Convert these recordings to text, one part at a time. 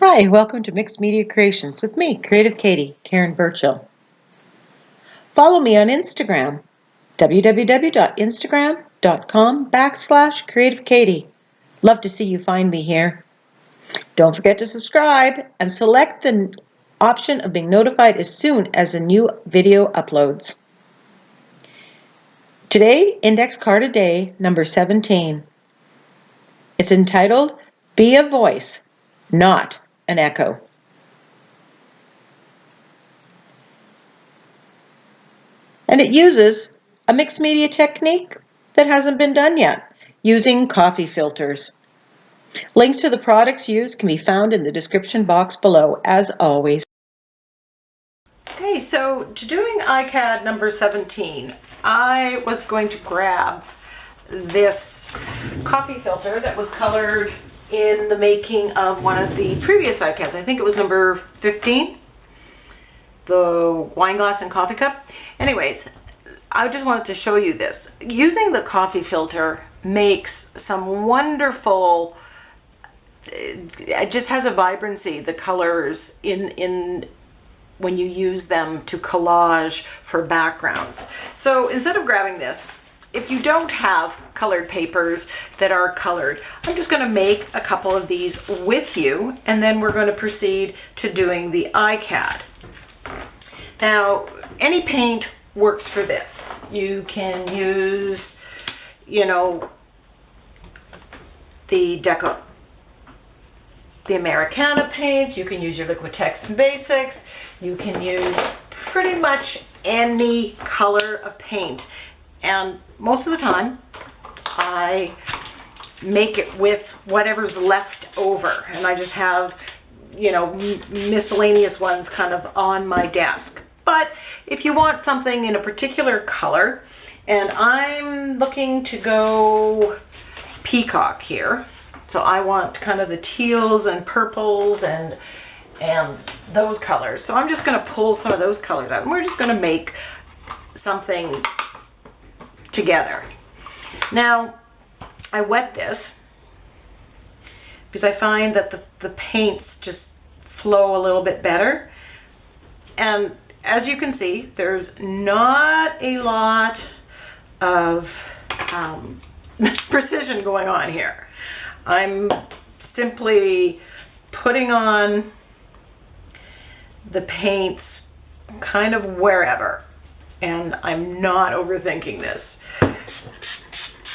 Hi, welcome to Mixed Media Creations with me, Creative Katie, Karen Burchill. Follow me on Instagram, www.instagram.com/CreativeKatie. Love to see you find me here. Don't forget to subscribe and select the option of being notified as soon as a new video uploads. Today, Index Card a Day, number 17. It's entitled, Be a Voice, Not an Echo. And it uses a mixed media technique that hasn't been done yet, using coffee filters. Links to the products used can be found in the description box below, as always. Okay, so to doing ICAD number 17, I was going to grab this coffee filter that was colored in the making of one of the previous ICADs. I think it was number 15. The wine glass and coffee cup. Anyways, I just wanted to show you this. Using the coffee filter makes some wonderful, it just has a vibrancy, the colors in when you use them to collage for backgrounds. So instead of grabbing this, if you don't have colored papers that are colored, I'm just going to make a couple of these with you, and then we're going to proceed to doing the ICAD. Now, any paint works for this. You can use, the Americana paints. You can use your Liquitex Basics. You can use pretty much any color of paint. And most of the time, I make it with whatever's left over. And I just have, miscellaneous ones kind of on my desk. But if you want something in a particular color, and I'm looking to go peacock here, so I want kind of the teals and purples and those colors. So I'm just going to pull some of those colors out, and we're just going to make something together. Now, I wet this because I find that the paints just flow a little bit better. And as you can see, there's not a lot of precision going on here. I'm simply putting on the paints kind of wherever, and I'm not overthinking this.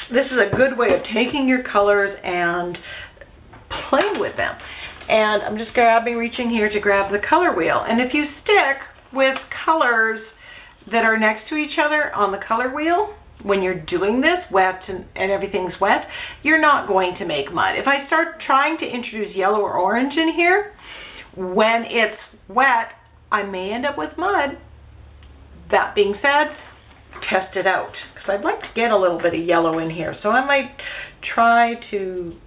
This is a good way of taking your colors and playing with them. And I'm just reaching here to grab the color wheel. And if you stick with colors that are next to each other on the color wheel, when you're doing this wet and everything's wet, you're not going to make mud. If I start trying to introduce yellow or orange in here, when it's wet, I may end up with mud. That being said, test it out, because I'd like to get a little bit of yellow in here. So I might try to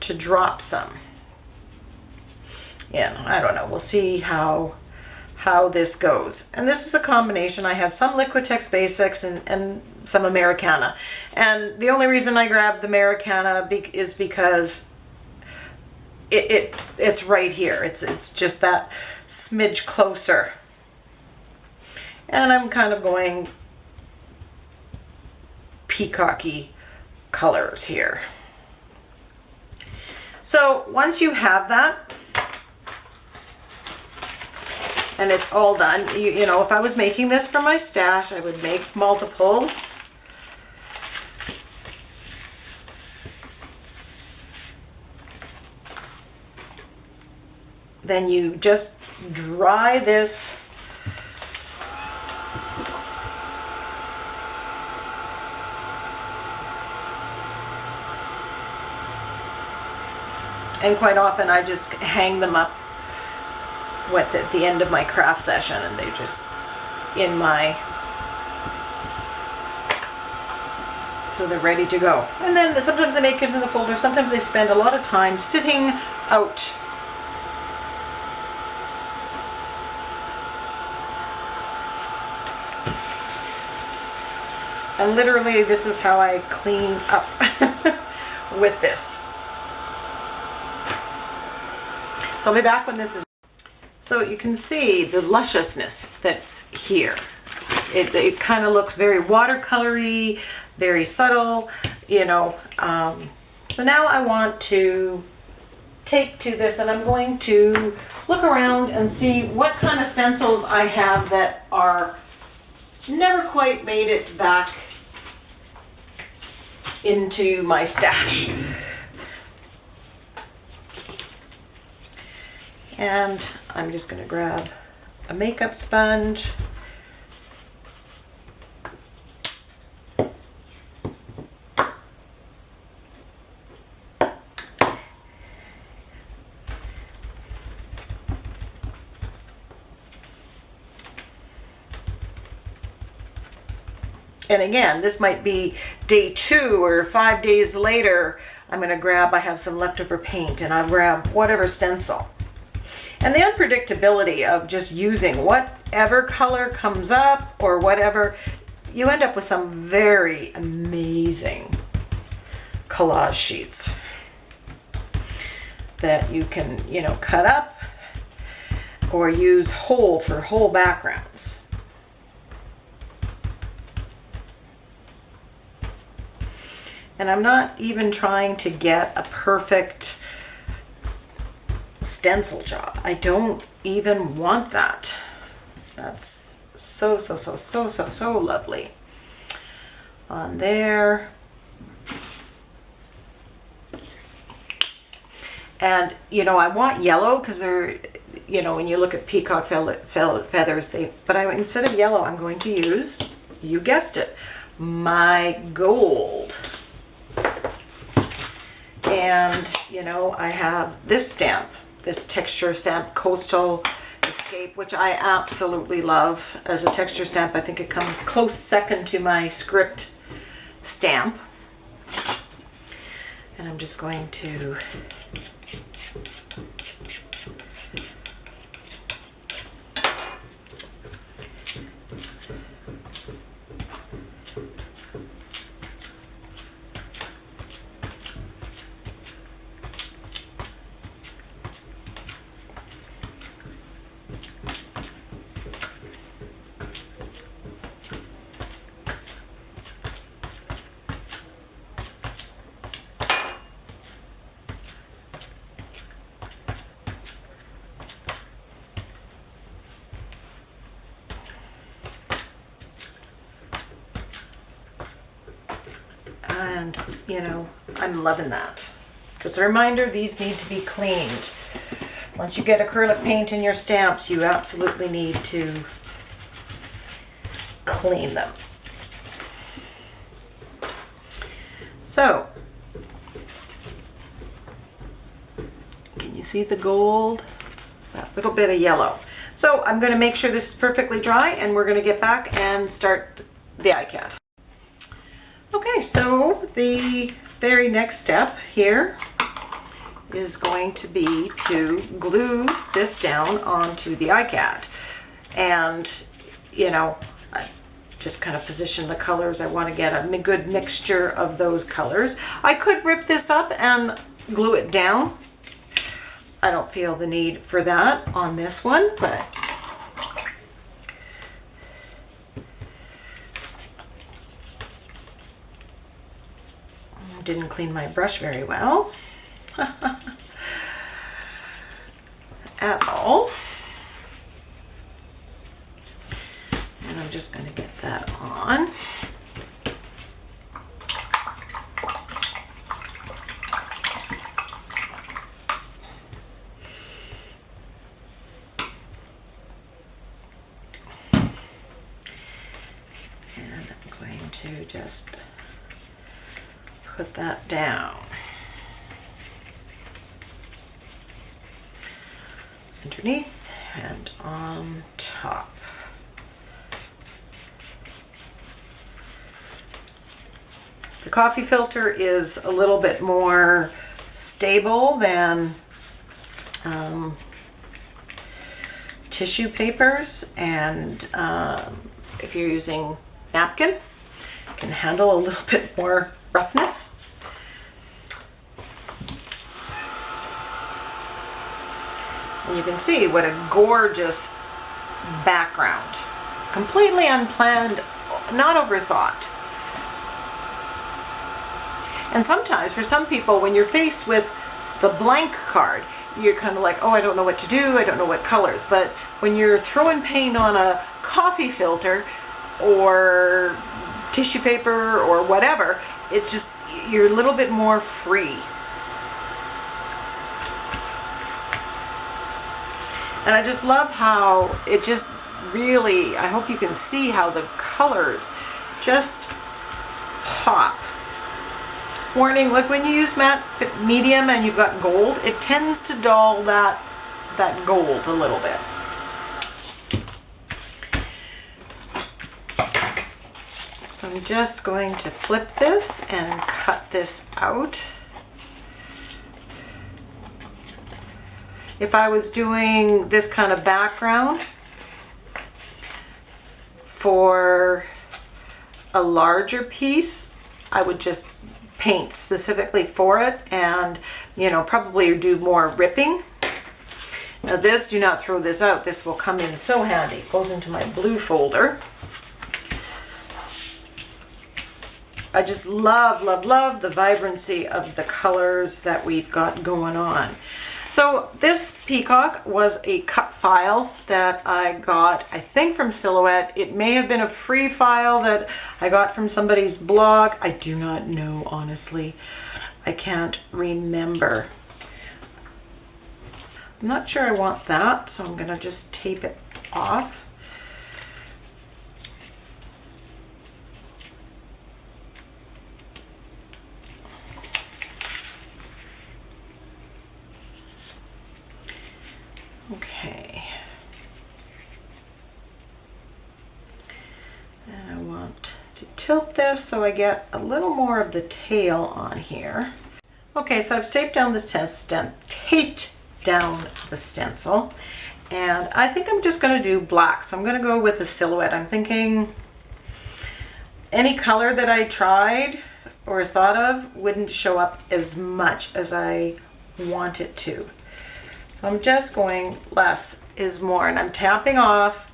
drop some. Yeah, I don't know. We'll see how this goes. And this is a combination. I had some Liquitex Basics and some Americana. And the only reason I grabbed the Americana is because it's right here. It's just that smidge closer. And I'm kind of going peacocky colors here. So once you have that, and it's all done, if I was making this for my stash, I would make multiples. Then you just dry this and quite often I just hang them up at the end of my craft session, and they're just in so they're ready to go. And then sometimes they make it into the folder, sometimes they spend a lot of time sitting out. And literally this is how I clean up with this. So I'll be back when this is. So you can see the lusciousness that's here. It kind of looks very watercolory, very subtle, you know. So now I want to take to this, and I'm going to look around and see what kind of stencils I have that are never quite made it back into my stash. And I'm just going to grab a makeup sponge. And again, this might be day 2 or 5 days later. I'm going to grab, I have some leftover paint, and I'll grab whatever stencil. And the unpredictability of just using whatever color comes up or whatever, you end up with some very amazing collage sheets that you can, you know, cut up or use whole for whole backgrounds. And I'm not even trying to get a perfect stencil job. I don't even want that. That's so lovely. On there. And, you know, I want yellow because they're, you know, when you look at peacock feathers, instead of yellow, I'm going to use, you guessed it, my gold. And, you know, I have this stamp, this texture stamp, Coastal Escape, which I absolutely love as a texture stamp. I think it comes close second to my script stamp. And I'm just going to and, you know, I'm loving that. Just a reminder, these need to be cleaned. Once you get acrylic paint in your stamps, you absolutely need to clean them. So, can you see the gold? That little bit of yellow. So I'm going to make sure this is perfectly dry, and we're going to get back and start the ICAD. Okay, so the very next step here is going to be to glue this down onto the ICAD. And, you know, I just kind of position the colors. I want to get a good mixture of those colors. I could rip this up and glue it down. I don't feel the need for that on this one, but didn't clean my brush very well at all. And I'm just going to get that on. And I'm going to just put that down. Underneath and on top. The coffee filter is a little bit more stable than tissue papers, and if you're using napkin, it can handle a little bit more roughness. And you can see what a gorgeous background. Completely unplanned, not overthought. And sometimes for some people, when you're faced with the blank card, you're kind of like, oh, I don't know what to do, I don't know what colors. But when you're throwing paint on a coffee filter or tissue paper or whatever, it's just, you're a little bit more free. And I just love how it just really, I hope you can see how the colors just pop. Warning, like when you use matte medium and you've got gold, it tends to dull that gold a little bit. So I'm just going to flip this and cut this out. If I was doing this kind of background for a larger piece, I would just paint specifically for it and, you know, probably do more ripping. Now this, do not throw this out. This will come in so handy. It goes into my blue folder. I just love, love, love the vibrancy of the colors that we've got going on. So this peacock was a cut file that I got, I think from Silhouette. It may have been a free file that I got from somebody's blog. I do not know, honestly. I can't remember. I'm not sure I want that, so I'm gonna just tape it off. Okay, and I want to tilt this so I get a little more of the tail on here. Okay, so I've taped down the stencil, and I think I'm just going to do black. So I'm going to go with the Silhouette. I'm thinking any color that I tried or thought of wouldn't show up as much as I want it to. So I'm just going less is more, and I'm tapping off.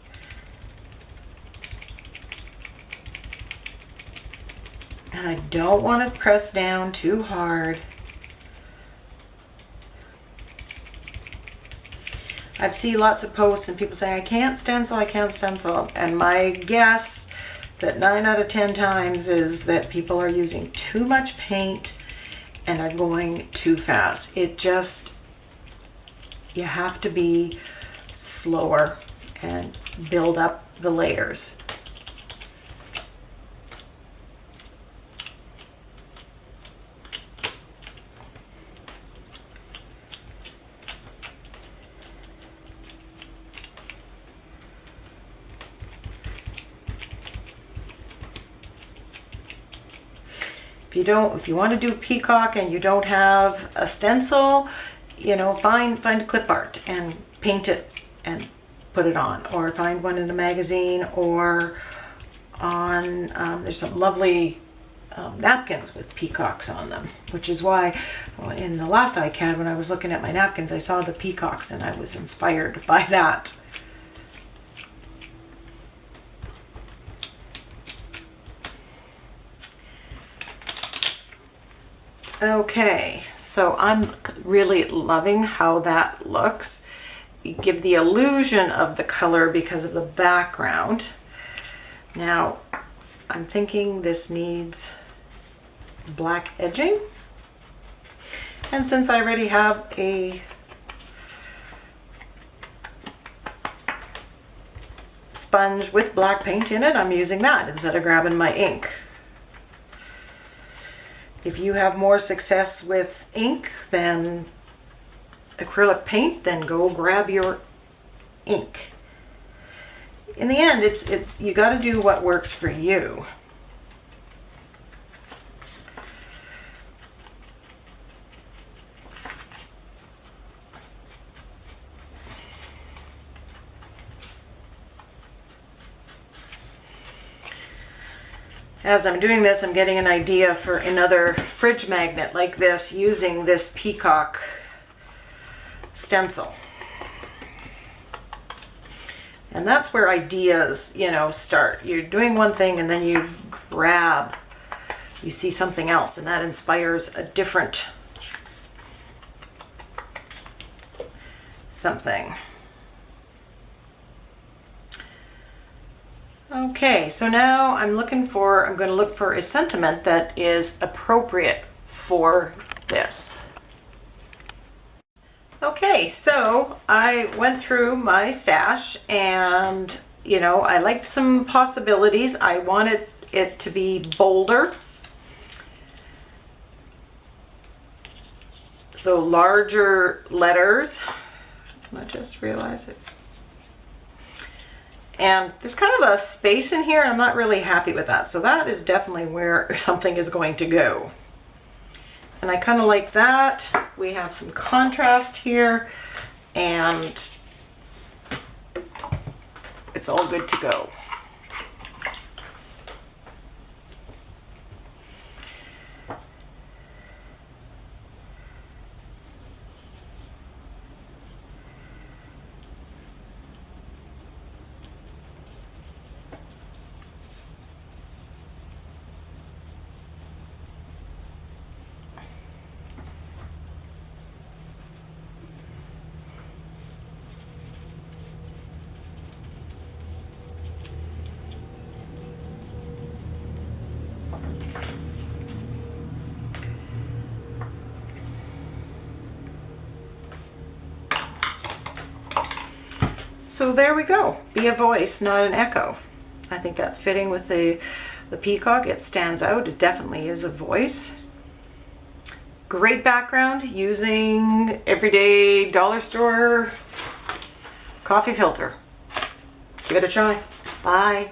And I don't want to press down too hard. I've seen lots of posts and people say, I can't stencil, I can't stencil. And my guess that 9 out of 10 times is that people are using too much paint and are going too fast. It just, you have to be slower and build up the layers. If you want to do peacock and you don't have a stencil, you know, find a clip art and paint it and put it on, or find one in a magazine, or on there's some lovely napkins with peacocks on them, which is why in the last ICAD when I was looking at my napkins I saw the peacocks and I was inspired by that. Okay, so I'm really loving how that looks. You give the illusion of the color because of the background. Now, I'm thinking this needs black edging. And since I already have a sponge with black paint in it, I'm using that instead of grabbing my ink. If you have more success with ink than acrylic paint, then go grab your ink. In the end, it's you got to do what works for you. As I'm doing this, I'm getting an idea for another fridge magnet like this using this peacock stencil. And that's where ideas, you know, start. You're doing one thing and then you see something else, and that inspires a different something. Okay, so now I'm going to look for a sentiment that is appropriate for this. Okay, so I went through my stash and, you know, I liked some possibilities. I wanted it to be bolder. So larger letters. I just realized it. And there's kind of a space in here. I'm not really happy with that. So that is definitely where something is going to go. And I kind of like that. We have some contrast here and it's all good to go. So there we go. Be a voice, not an echo. I think that's fitting with the peacock. It stands out. It definitely is a voice. Great background using everyday dollar store coffee filter. Give it a try. Bye.